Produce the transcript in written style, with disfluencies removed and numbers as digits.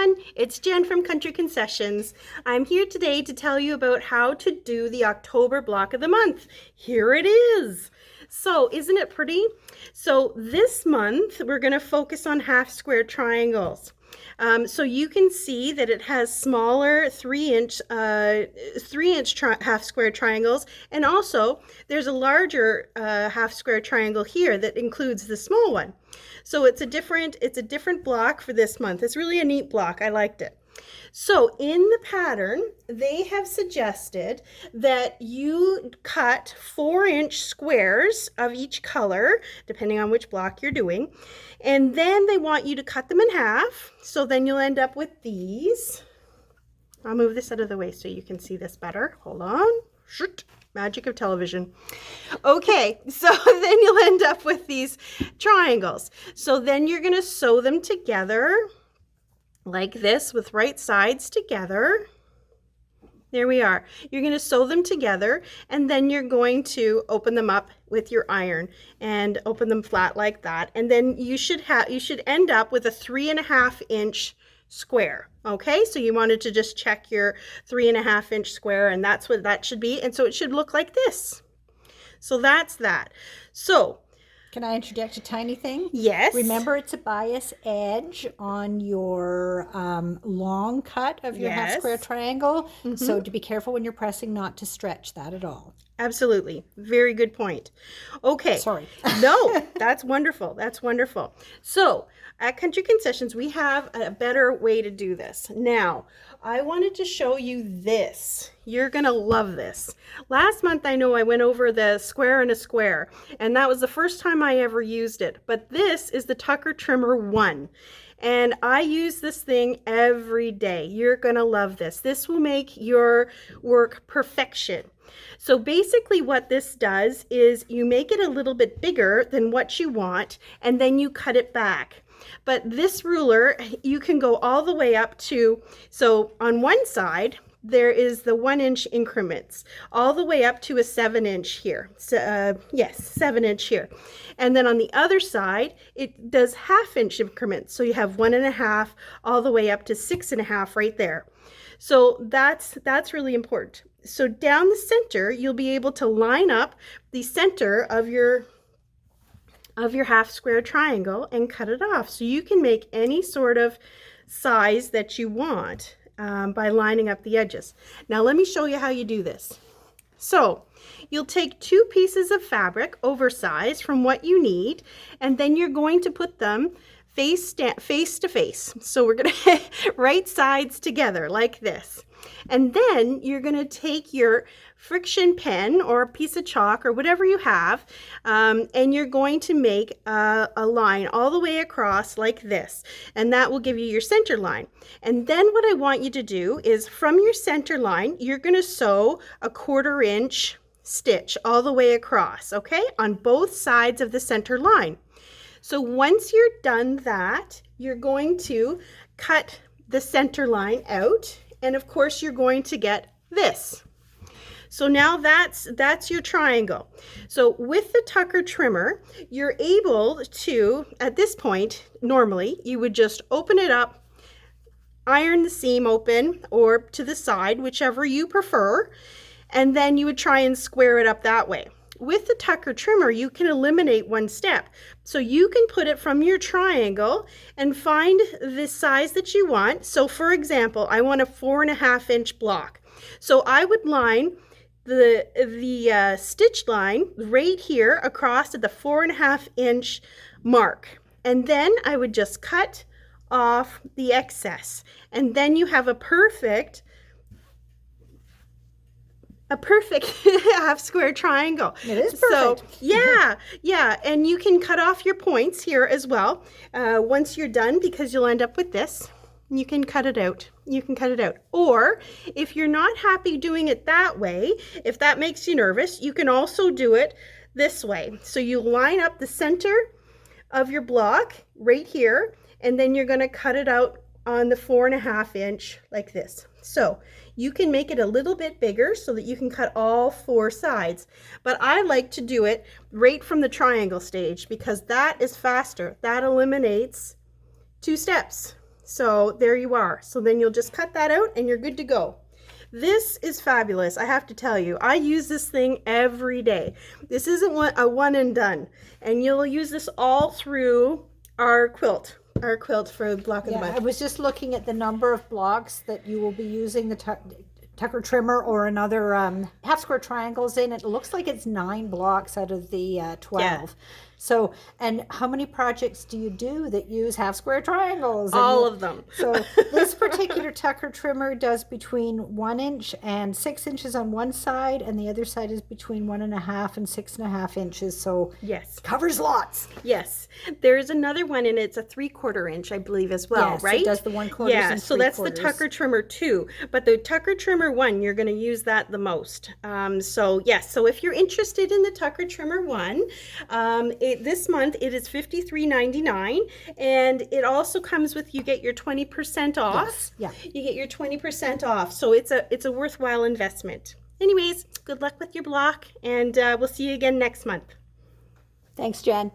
everyone, it's Jen from Country Concessions. I'm here today to tell you about how to do the October block of the month. Here it is. So isn't it pretty? So this month we're going to focus on half square triangles. So you can see that it has smaller 3-inch half square triangles, and also there's a larger half square triangle here that includes the small one. So it's a different block for this month. It's really a neat block. I liked it. So in the pattern, they have suggested that you cut 4-inch squares of each color, depending on which block you're doing. And then they want you to cut them in half. So then you'll end up with these. I'll move this out of the way so you can see this better. Hold on. Magic of television. Okay, so then you'll end up with these triangles. So then you're going to sew them together like this with right sides together. There we are. You're going to sew them together, and then you're going to open them up with your iron and open them flat like that. And then you should end up with a 3.5-inch square. Okay, so you wanted to just check your 3.5-inch square, and that's what that should be. And so it should look like this. So that's that. So can I interject a tiny thing? yes. Remember, it's a bias edge on your long cut of your half square triangle. So to be careful when you're pressing not to stretch that at all. Absolutely. Very good point. Okay. Sorry. No, that's wonderful. That's wonderful. So at Country Concessions, we have a better way to do this. Now, I wanted to show you this. You're going to love this. Last month, I know I went over the square and a square, and that was the first time I ever used it. But this is the Tucker Trimmer 1. And I use this thing every day. You're going to love this. This will make your work perfection. So basically what this does is you make it a little bit bigger than what you want, and then you cut it back. But this ruler, you can go all the way up to, so on one side, there is the 1-inch increments, all the way up to a 7-inch here. So, yes, 7-inch here. And then on the other side, it does 1/2-inch increments. So you have 1.5 all the way up to 6.5 right there. So that's really important. So down the center, you'll be able to line up the center of your half square triangle and cut it off. So you can make any sort of size that you want by lining up the edges. Now let me show you how you do this. So you'll take 2 pieces of fabric, oversized from what you need, and then you're going to put them face to face. So we're going to right sides together like this. And then you're going to take your friction pen or a piece of chalk or whatever you have, and you're going to make a line all the way across like this. And that will give you your center line. And then what I want you to do is from your center line, you're going to sew a 1/4-inch stitch all the way across, okay, on both sides of the center line. So once you're done that, you're going to cut the center line out. And of course, you're going to get this. So now that's your triangle. So with the Tucker trimmer, you're able to, at this point, normally, you would just open it up, iron the seam open or to the side, whichever you prefer, and then you would try and square it up that way. With the Tucker trimmer, you can eliminate one step. So you can put it from your triangle and find the size that you want. So for example, I want a 4.5-inch block. So I would line the stitch line right here across at the 4.5-inch mark. And then I would just cut off the excess. And then you have a perfect half square triangle. It is perfect. So yeah, and you can cut off your points here as well once you're done, because you'll end up with this. You can cut it out. Or if you're not happy doing it that way, if that makes you nervous, you can also do it this way. So you line up the center of your block right here, and then you're going to cut it out on the 4.5-inch like this. So you can make it a little bit bigger so that you can cut all 4 sides. But I like to do it right from the triangle stage because that is faster. That eliminates 2 steps. So there you are. So then you'll just cut that out and you're good to go. This is fabulous. I have to tell you, I use this thing every day. This isn't a one and done. And you'll use this all through our quilt for Block of the Month. I was just looking at the number of blocks that you will be using the Tucker trimmer or another half square triangles in. It looks like it's 9 blocks out of the 12. Yeah. So, and how many projects do you do that use half square triangles? All of them. So this particular Tucker trimmer does between 1 inch and 6 inches on one side, and the other side is between 1.5 and 6.5 inches. So yes, covers lots. Yes, there's another one, and it's a 3/4 inch, I believe, as well. Yes, right? It does the 1/4. Yeah, so that's the Tucker trimmer 2, but the Tucker trimmer 1, you're going to use that the most. So yes, so if you're interested in the Tucker trimmer 1, this month it is $53.99, and it also comes with, you get your 20% off. Yes. Yeah, you get your 20% off. So it's a worthwhile investment. Anyways, good luck with your block, and we'll see you again next month. Thanks, Jen.